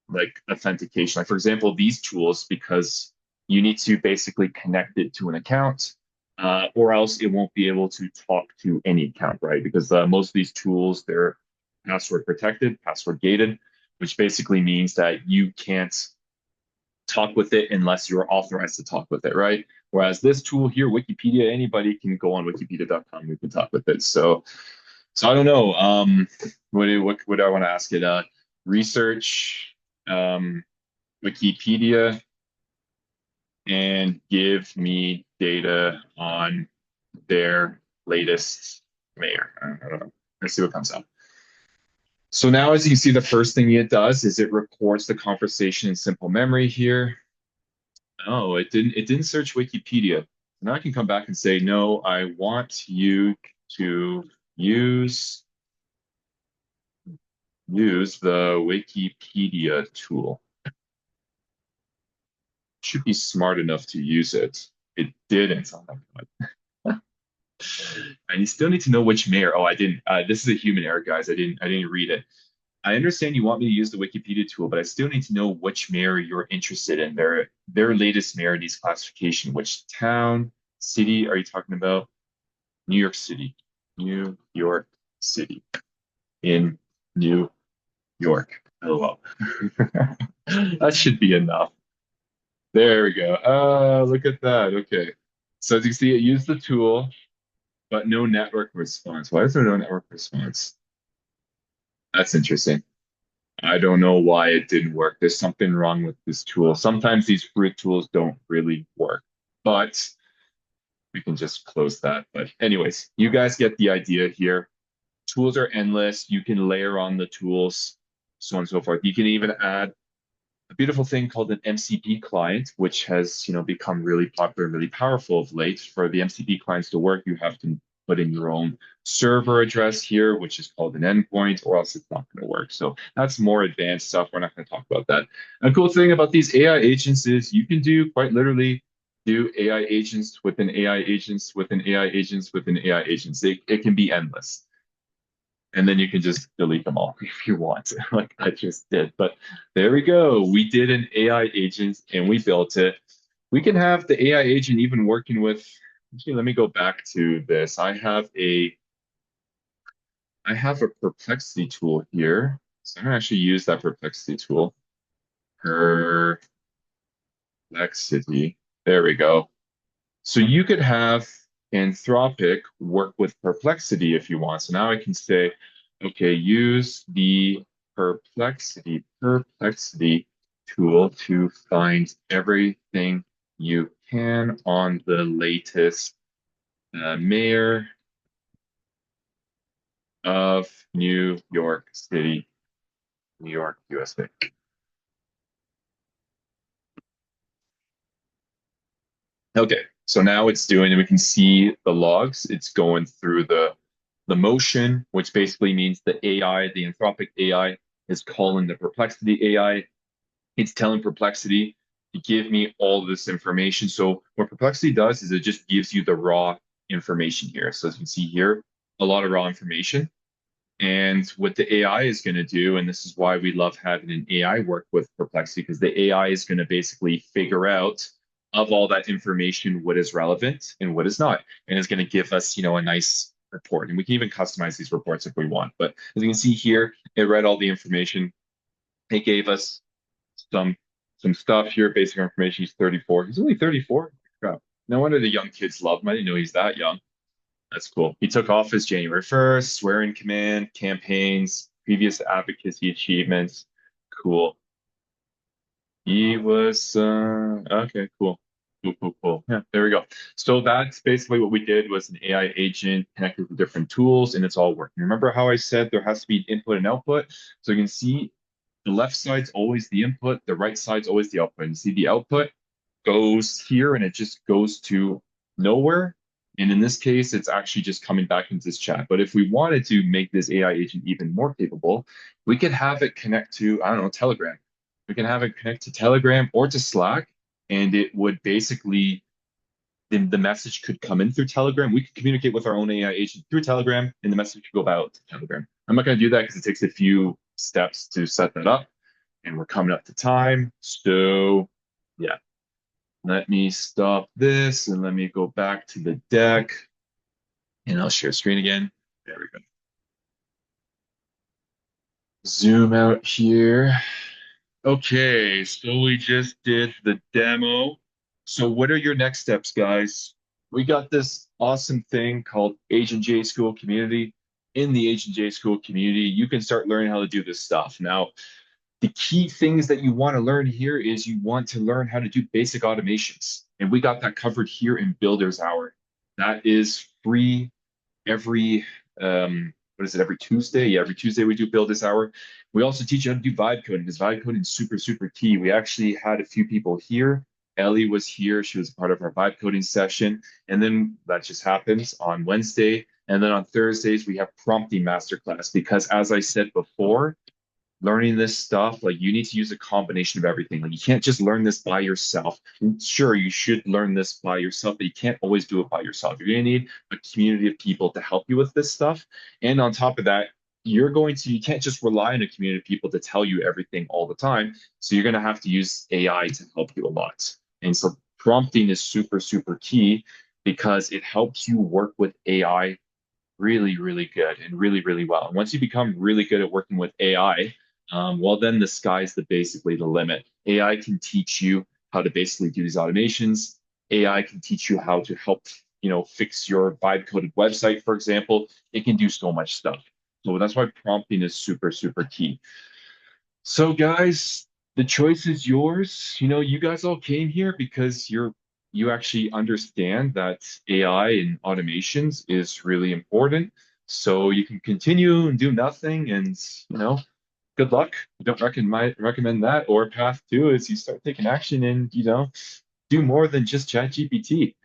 like authentication. Like for example, these tools, because you need to basically connect it to an account, or else it won't be able to talk to any account, right? Because most of these tools, they're password protected, password gated, which basically means that you can't talk with it unless you're authorized to talk with it, right? Whereas this tool here, Wikipedia, anybody can go on wikipedia.com, we can talk with it. So I don't know. What do I want to ask it? Research Wikipedia and give me data on their latest mayor. I don't know. Let's see what comes up. So now, as you can see, the first thing it does is it records the conversation in simple memory here. Oh, it didn't search Wikipedia. Now I can come back and say, no, I want you to use use the Wikipedia tool. Should be smart enough to use it. It didn't. Oh my God. And you still need to know which mayor. Oh, I didn't. This is a human error, guys. I didn't read it. I understand you want me to use the Wikipedia tool, but I still need to know which mayor you're interested in. Their latest mayor needs classification. Which town, city are you talking about? New York City. New York City. In New York. LOL. That should be enough. There we go. Look at that. Okay. So as you can see, it used the tool, but no network response. Why is there no network response? That's interesting. I don't know why it didn't work. There's something wrong with this tool. Sometimes these fruit tools don't really work, but we can just close that. But anyways, you guys get the idea here. Tools are endless. You can layer on the tools, so on and so forth. You can even add a beautiful thing called an MCP client, which has become really popular and really powerful of late. For the MCP clients to work, you have to put in your own server address here, which is called an endpoint, or else it's not going to work. So that's more advanced stuff. We're not going to talk about that. A cool thing about these AI agents is you can do quite literally do AI agents within AI agents within AI agents within AI agents. It can be endless, and then you can just delete them all if you want, like I just did. But there we go. We did an AI agent and we built it. We can have the AI agent even working with, actually, let me go back to this. I have a Perplexity tool here. So I'm gonna actually use that Perplexity tool. Perplexity. There we go. So you could have Anthropic work with Perplexity if you want. So now I can say, okay, use the Perplexity tool to find everything you can on the latest mayor of New York City, New York, USA. Okay, So now it's doing, and we can see the logs. It's going through the motion, which basically means the AI, the Anthropic AI, is calling the Perplexity AI. It's telling Perplexity to give me all of this information. So what Perplexity does is it just gives you the raw information here. So as you can see here, a lot of raw information. And what the AI is going to do, and this is why we love having an AI work with Perplexity, because the AI is going to basically figure out of all that information what is relevant and what is not, and it's going to give us, a nice report. And we can even customize these reports if we want. But as you can see here, it read all the information. It gave us some some stuff here, basic information. He's 34. He's only 34. Crap. No wonder the young kids love him. I didn't know he's that young. That's cool. He took office January 1st, swearing command, campaigns, previous advocacy achievements. Cool. He was okay, cool. Cool, cool, cool. Yeah, there we go. So that's basically what we did was an AI agent connected to different tools and it's all working. Remember how I said there has to be input and output? So you can see the left side's always the input, the right side's always the output. And you see the output goes here and it just goes to nowhere. And in this case, it's actually just coming back into this chat. But if we wanted to make this AI agent even more capable, we could have it connect to, I don't know, Telegram. We can have it connect to Telegram or to Slack, and it would basically, the message could come in through Telegram. We could communicate with our own AI agent through Telegram, and the message could go out to Telegram. I'm not going to do that because it takes a few steps to set that up, and we're coming up to time. So, yeah. Let me stop this and let me go back to the deck and I'll share screen again. There we go. Zoom out here. Okay, so we just did the demo. So what are your next steps, guys? We got this awesome thing called Agent J School Community. In the Agent J School Community, you can start learning how to do this stuff. Now, the key things that you want to learn here is you want to learn how to do basic automations. And we got that covered here in Builder's Hour. That is free every what is it, every Tuesday? Yeah, every Tuesday we do Builder's Hour. We also teach you how to do vibe coding because vibe coding is super, super key. We actually had a few people here. Ellie was here. She was part of our vibe coding session. And then that just happens on Wednesday. And then on Thursdays, we have prompting masterclass because as I said before, learning this stuff, like you need to use a combination of everything. Like you can't just learn this by yourself. Sure, you should learn this by yourself, but you can't always do it by yourself. You're going to need a community of people to help you with this stuff. And on top of that, you can't just rely on a community of people to tell you everything all the time. So you're going to have to use AI to help you a lot. And so prompting is super, super key because it helps you work with AI really, really good and really, really well. And once you become really good at working with AI, well, then the sky's basically the limit. AI can teach you how to basically do these automations. AI can teach you how to help, fix your vibe coded website, for example. It can do so much stuff. So that's why prompting is super, super key. So guys, the choice is yours. You guys all came here because you actually understand that AI and automations is really important. So you can continue and do nothing and, good luck. I don't recommend that. Or path two is you start taking action and, do more than just ChatGPT.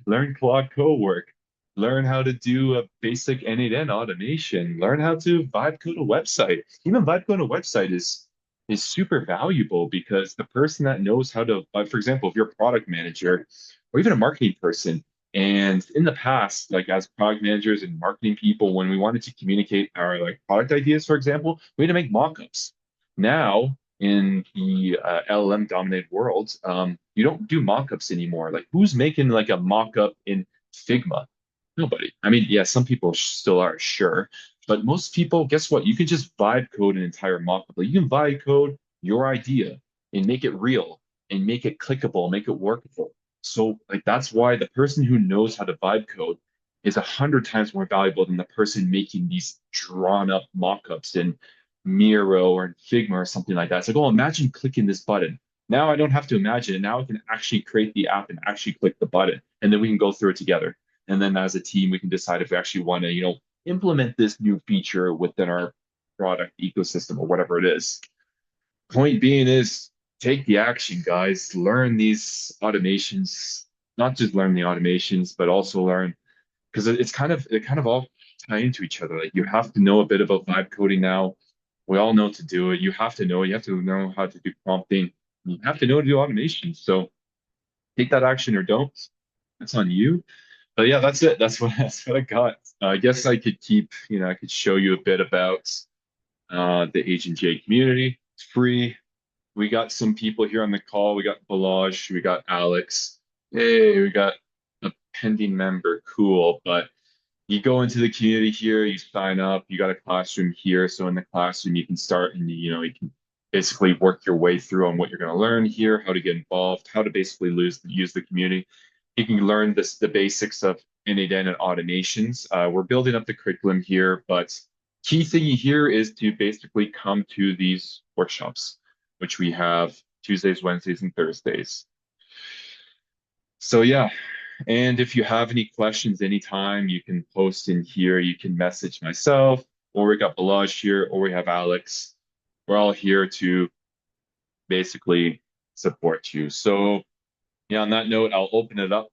Learn Claude code work. Learn how to do a basic N8N automation. Learn how to vibe code a website. Even vibe code a website is super valuable because the person that knows how to, for example, if you're a product manager or even a marketing person, and in the past, like as product managers and marketing people, when we wanted to communicate our like product ideas, for example, we had to make mock-ups. Now, in the LLM dominated world, you don't do mock-ups anymore. Like who's making like a mock-up in Figma? Nobody. I mean, yeah, some people still are, sure. But most people, guess what? You can just vibe code an entire mock-up. Like you can vibe code your idea and make it real and make it clickable, make it workable. So like that's why the person who knows how to vibe code is 100 times more valuable than the person making these drawn up mock-ups in Miro or in Figma or something like that. It's like, oh, imagine clicking this button. Now I don't have to imagine it. Now I can actually create the app and actually click the button, and then we can go through it together. And then as a team, we can decide if we actually want to, implement this new feature within our product ecosystem or whatever it is. Point being is take the action, guys. Learn these automations. not just learn the automations, but also learn because it kind of all tie into each other. Like you have to know a bit about vibe coding now. We all know to do it. You have to know how to do prompting. You have to know to do automation. So take that action or don't. That's on you. But yeah, that's it. That's what I got. I guess I could I could show you a bit about the Agent J community. It's free. We got some people here on the call. We got Balaj, we got Alex. Hey, we got a pending member. Cool. But you go into the community here, you sign up, you got a classroom here. So in the classroom, you can start and you can basically work your way through on what you're going to learn here, how to get involved, how to basically use the community. You can learn the basics of innate and automations. We're building up the curriculum here, but key thing here is to basically come to these workshops, which we have Tuesdays, Wednesdays, and Thursdays. So yeah, and if you have any questions anytime, you can post in here. You can message myself, or we got Balaj here, or we have Alex. We're all here to basically support you. So yeah, on that note, I'll open it up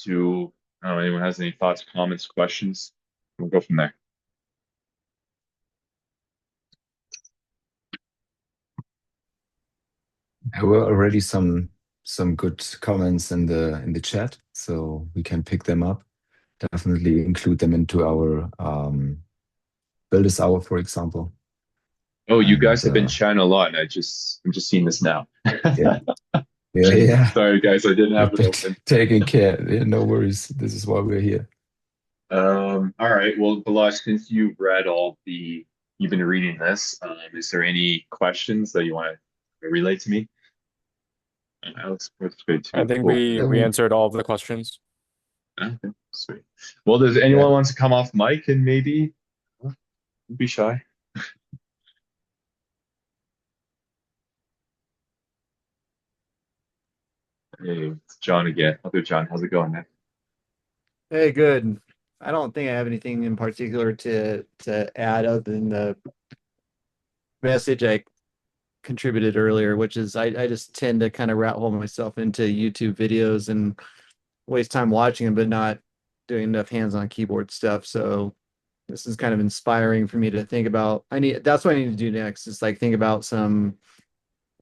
to I don't know, anyone has any thoughts, comments, questions. We'll go from there. There were already some good comments in the chat, so we can pick them up. Definitely include them into our Builders Hour, for example. Oh, you guys And have been chatting a lot, and I'm just seeing this now. yeah, yeah, yeah. Sorry, guys, I didn't have it open. Taking care. Yeah, no worries. This is why we're here. All right. Well, Balash, since you've been reading this, is there any questions that you want to relay to me? Alex participated I too. think Cool. we answered all of the questions. Okay, sweet. Well, does anyone Yeah. wants to come off mic and maybe don't be shy? Hey, it's John again. Other John, how's it going, man? Hey, good. I don't think I have anything in particular to add other than the message I contributed earlier, which is I just tend to kind of rat hole myself into YouTube videos and waste time watching them, but not doing enough hands-on keyboard stuff. So this is kind of inspiring for me to think about. That's what I need to do next, is like think about some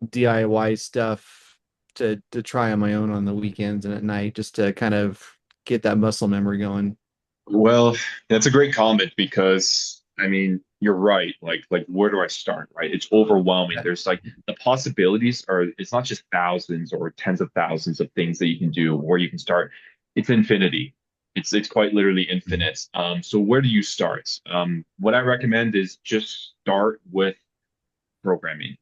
DIY stuff to try on my own on the weekends and at night, just to kind of get that muscle memory going. Well, that's a great comment because I mean, you're right. Like where do I start, right? It's overwhelming. Yeah. There's like the possibilities are it's not just thousands or tens of thousands of things that you can do where you can start. It's infinity. It's quite literally Mhm. infinite. So where do you start? What I recommend is just start with programming.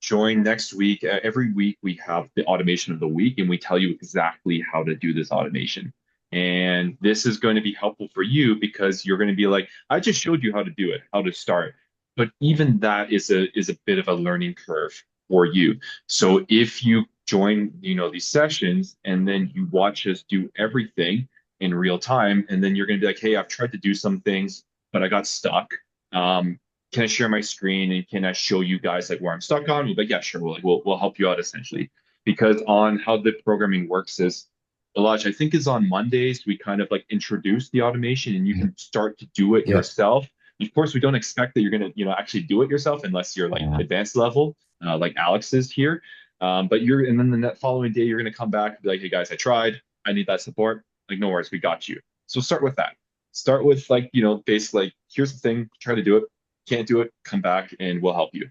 Join next week. Every week we have the automation of the week, and we tell you exactly how to do this automation. And this is going to be helpful for you because you're going to be like, I just showed you how to do it, how to start. But even that is a bit of a learning curve for you. So if you join, these sessions and then you watch us do everything in real time, and then you're going to be like, hey, I've tried to do some things, but I got stuck. Can I share my screen and can I show you guys like where I'm stuck on? We'll be like, yeah, sure. We'll help you out essentially. Because on how the programming works is Elaj, I think is on Mondays, we kind of like introduce the automation and you Yeah. can start to do it Yeah. yourself. Of course, we don't expect that you're gonna, actually do it yourself unless you're like Yeah. advanced level, like Alex is here. And then the following day, you're gonna come back and be like, hey guys, I tried. I need that support. Like, no worries, we got you. So start with that. Start with like, basically, like, here's the thing, try to do it. Can't do it, come back and we'll help you.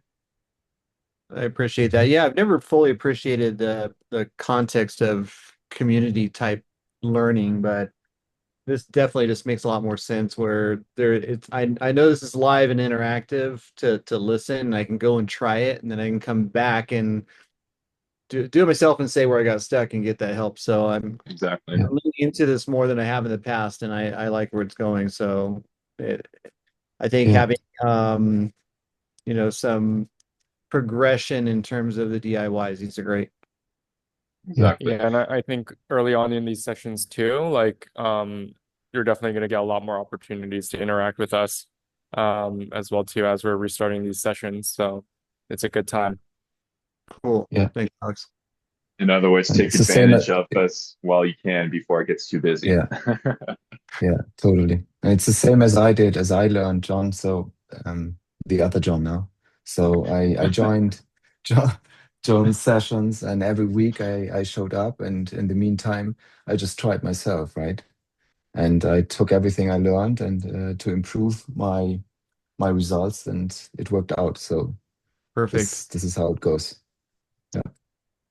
I appreciate that. Mhm. Yeah, I've never fully appreciated the context of community type learning, but this definitely just makes a lot more sense where I know this is live and interactive to listen. I can go and try it and then I can come back and do it myself and say where I got stuck and get that help. So Exactly. Yeah. I'm leaning into this more than I have in the past, and I like where it's going. So it, I think Yeah. having some progression in terms of the DIYs. These are great. Yeah. Exactly. Yeah, and I think early on in these sessions too, like you're definitely gonna get a lot more opportunities to interact with us as well too as we're restarting these sessions. So it's a good time. Cool. Yeah. Thanks, Alex. In other words, And take it's the same. advantage of us while you can before it gets too busy. Yeah, yeah, totally. And it's the same as I did, as I learned, John. So the other John now. So I joined John, John's sessions, and every week I showed up, and in the meantime, I just tried myself, right? And I took everything I learned and to improve my results, and it worked out. So Perfect. this is how it goes. Yeah.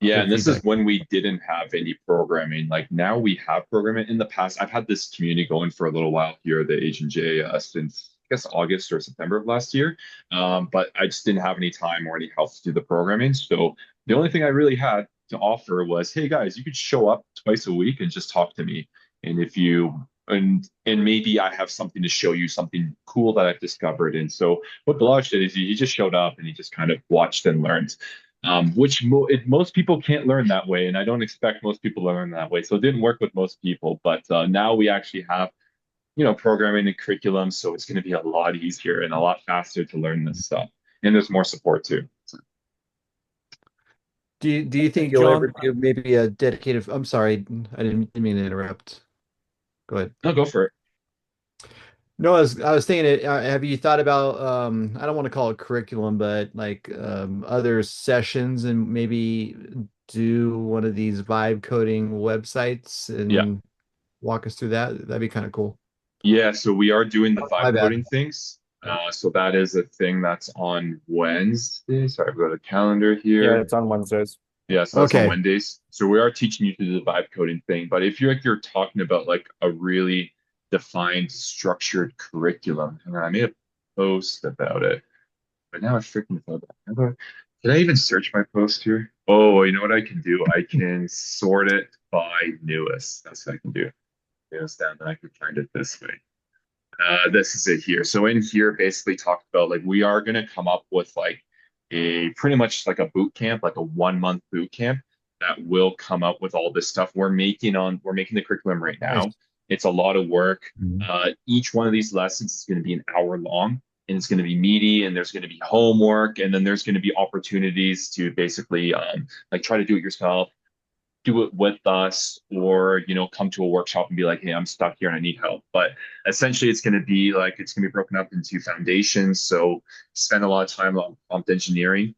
Yeah, Good and this is feedback. when we didn't have any programming. Like now we have programming. In the past, I've had this community going for a little while here, the Agent J, since I guess August or September of last year. But I just didn't have any time or any help to do the programming. So the only thing I really had to offer was, hey guys, you could show up twice a week and just talk to me. And if you and maybe I have something to show you, something cool that I've discovered. And so what Balaj did is he just showed up and he just kind of watched and learned, which most people can't learn that way, and I don't expect most people to learn that way. So it didn't work with most people, but now we actually have, programming and curriculum, so it's going to be a lot easier and a lot faster to learn this stuff, and there's more support too. Do you think you'll ever John, do maybe a dedicated? I'm sorry, I didn't mean to interrupt. Go ahead. No, go for it. No, I was thinking, have you thought about I don't want to call it curriculum, but like other sessions and maybe do one of these vibe coding websites Yeah. and walk us through that? That'd be kind of cool. Yeah, so we are doing the My vibe bad. coding things. So that is a thing that's on Wednesday. Sorry, I've got a calendar yeah, here. it's on Wednesdays. Yeah, so that's on Okay. Wednesdays. So we are teaching you to do the vibe coding thing. But if you're talking about like a really defined, structured curriculum, hang on, I made a post about it, but now I freaking thought that. Can I even search my post here? Oh, you know what I can do? I can sort it by newest. That's what I can do. Newest down, then I can find it this way. This is it here. So in here, basically talked about like we are going to come up with like a pretty much like a boot camp, like a 1 month boot camp that will come up with all this stuff. We're making the curriculum right Nice. now. It's a lot of work. Mhm. Each one of these lessons is going to be an hour long, and it's going to be meaty, and there's going to be homework, and then there's going to be opportunities to basically like try to do it yourself, do it with us, or come to a workshop and be like, hey, I'm stuck here and I need help. But essentially it's going to be broken up into foundations, so spend a lot of time on prompt engineering,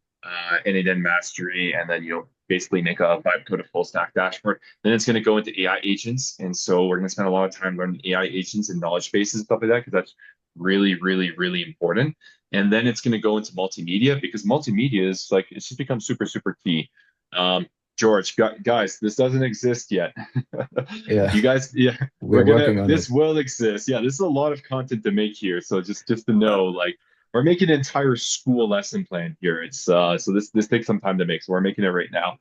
and then mastery, and then basically make a vibe code, a full stack dashboard. Then it's going to go into AI agents, and so we're going to spend a lot of time learning AI agents and knowledge bases and stuff like that, because that's really, really, really important. And then it's going to go into multimedia, because multimedia is like, it's just become super, super key. George, guys, this doesn't exist yet. Yeah, You guys, yeah, we're working on this it. will exist. Yeah, this is a lot of content to make here. So just to know, like, we're making an entire school lesson plan here. It's so this takes some time to make. So we're making it right now.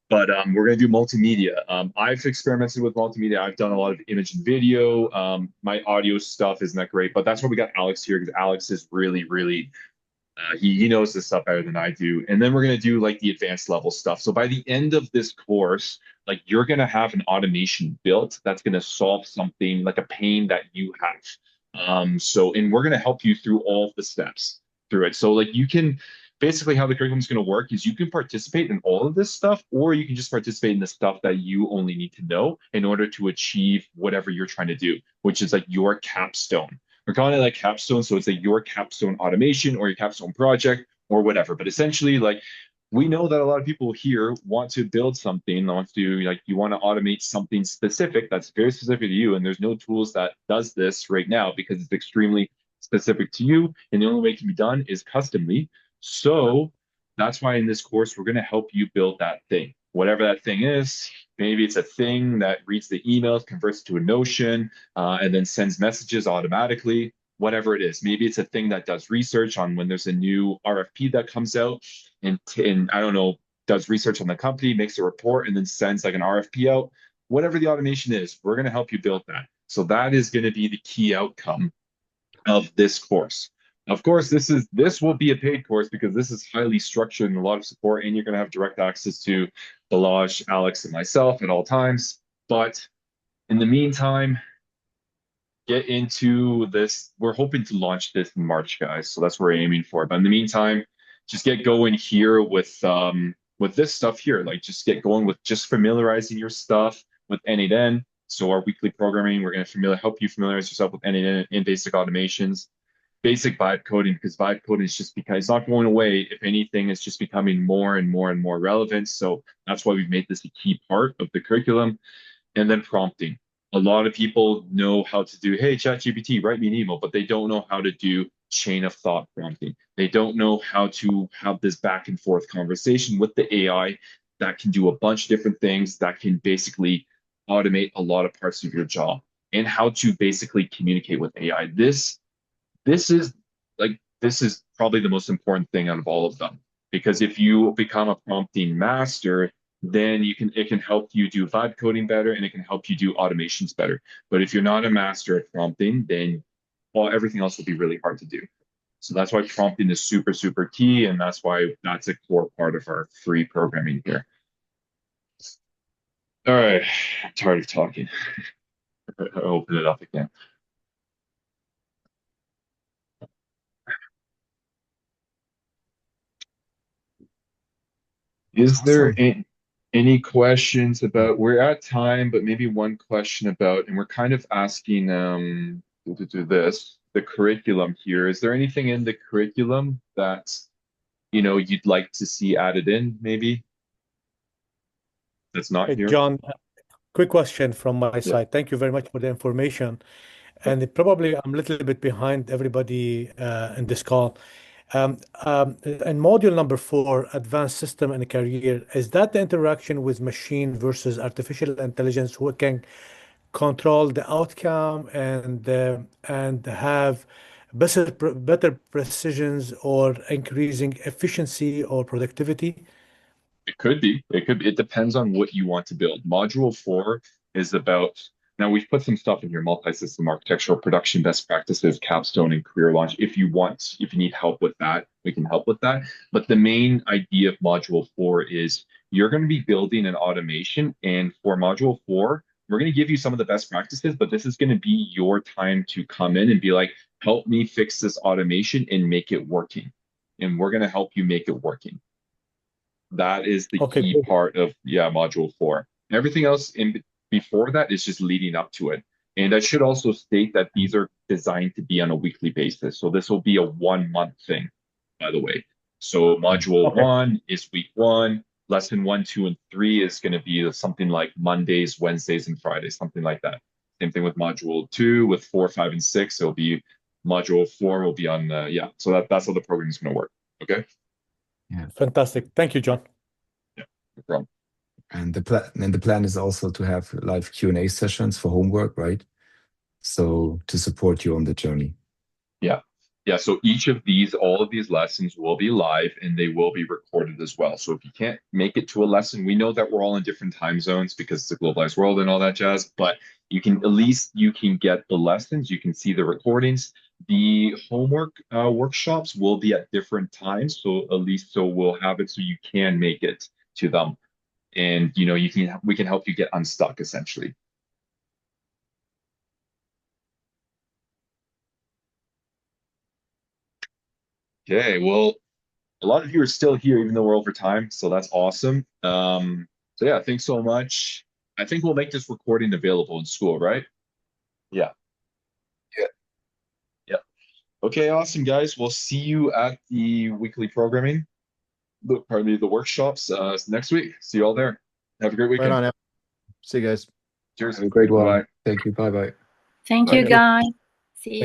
But we're gonna do multimedia. I've experimented with multimedia. I've done a lot of image and video. My audio stuff isn't that great, but that's why we got Alex here, because Alex is really, really he knows this stuff better than I do. And then we're going to do like the advanced level stuff. So by the end of this course, like you're going to have an automation built that's going to solve something like a pain that you have. And we're going to help you through all the steps through it. So like you can basically, how the curriculum is going to work is you can participate in all of this stuff, or you can just participate in the stuff that you only need to know in order to achieve whatever you're trying to do, which is like your capstone. We're calling it like capstone, so it's like your capstone automation or your capstone project or whatever. But essentially, like we know that a lot of people here want to build something, wants to like you want to automate something specific that's very specific to you, and there's no tools that does this right now because it's extremely specific to you, and the only way it can be done is customly. So that's why in this course we're going to help you build that thing, whatever that thing is. Maybe it's a thing that reads the emails, converts to a Notion, and then sends messages automatically, whatever it is. Maybe it's a thing that does research on when there's a new RFP that comes out, and I don't know, does research on the company, makes a report, and then sends like an RFP out. Whatever the automation is, we're going to help you build that. So that is going to be the key outcome of this course. Of course, this will be a paid course because this is highly structured and a lot of support, and you're going to have direct access to Balaj, Alex, and myself at all times. But in the meantime, get into this. We're hoping to launch this in March, guys. So that's what we're aiming for. But in the meantime, just get going here with with this stuff here, like just get going with just familiarizing your stuff with N8N. So our weekly programming, we're going to help you familiarize yourself with N8N and basic automations, basic vibe coding, because vibe coding is just because it's not going away. If anything, it's just becoming more and more and more relevant. So that's why we've made this a key part of the curriculum. And then prompting. A lot of people know how to do, hey, ChatGPT, write me an email, but they don't know how to do chain of thought prompting. They don't know how to have this back and forth conversation with the AI that can do a bunch of different things that can basically automate a lot of parts of your job, and how to basically communicate with AI. This is this is probably the most important thing out of all of them, because if you become a prompting master, then it can help you do vibe coding better, and it can help you do automations better. But if you're not a master at prompting, then everything else will be really hard to do. So that's why prompting is super, super key, and that's why that's a core part of our free programming here. All right, I'm tired of talking. I'll open it up again. Is there any questions about, we're at time, but maybe one question about, and we're kind of asking to do this, the curriculum here. Is there anything in the curriculum that, you'd like to see added in, maybe? That's not Hey, here? John, quick question from my Yeah. side. Thank you very much for the information. And probably I'm a little bit behind everybody in this call. In module number 4, advanced system and career, is that the interaction with machine versus artificial intelligence who can control the outcome and have better precisions or increasing efficiency or productivity? It could be. It could be. It depends on what you want to build. Module 4 is about, now we've put some stuff in here, multi-system architectural production best practices, capstone, and career launch. If you need help with that, we can help with that. But the main idea of module 4 is you're going to be building an automation. And for module 4, we're going to give you some of the best practices, but this is going to be your time to come in and be like, help me fix this automation and make it working. And we're going to help you make it working. That is the Okay, key cool. part of module 4. Everything else before that is just leading up to it. And I should also state that these are designed to be on a weekly basis. So this will be a 1-month thing, by the way. So module Okay. 1 is week 1. Lesson 1, 2, and 3 is going to be something like Mondays, Wednesdays, and Fridays, something like that. Same thing with module 2, with 4, 5, and 6. It'll be module 4 will be on so that's how the program is going to work. Okay. Yeah. Fantastic. Thank you, John. Yeah, no problem. And the plan is also to have live Q&A sessions for homework, right? So to support you on the journey. Yeah. Yeah. So all of these lessons will be live, and they will be recorded as well. So if you can't make it to a lesson, we know that we're all in different time zones because it's a globalized world and all that jazz, but you can get the lessons, you can see the recordings. The homework workshops will be at different times. So we'll have it so you can make it to them. And we can help you get unstuck essentially. Okay, well, a lot of you are still here, even though we're over time, so that's awesome. So yeah, thanks so much. I think we'll make this recording available in school, right? Yeah. Yeah. Yeah. Okay, awesome, guys. We'll see you at the weekly programming. The workshops next week. See you all there. Have a great Right weekend. on. See you guys. Cheers. Have a great one. Bye. Thank you. Bye-bye. Thank Bye. you, guys. See you.